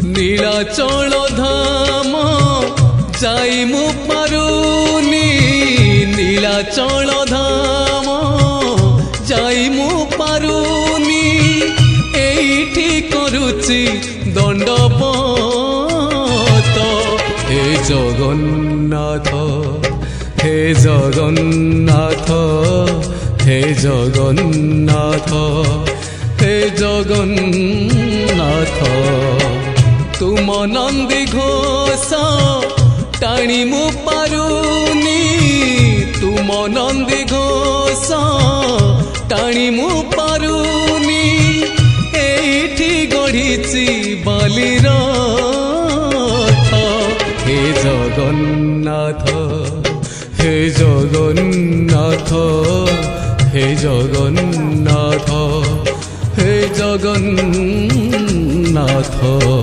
নীলাচল ধাম যাই মু পারুনি নীলাচল ধাম যাই মু পারুনি এইটি করুচি দণ্ডপত হে জগন্নাথ হে জগন্নাথ হে জগন্নাথ হে জগন্নাথ তুম নন্দী ঘোষ টাণি মু পারুনি তুম নন্দী ঘোষ টাণি মু পারুনি এইটি গড়িছি বালির হে জগন্নাথ হে জগন্নাথ হে জগন্নাথ হে জগন্নাথ।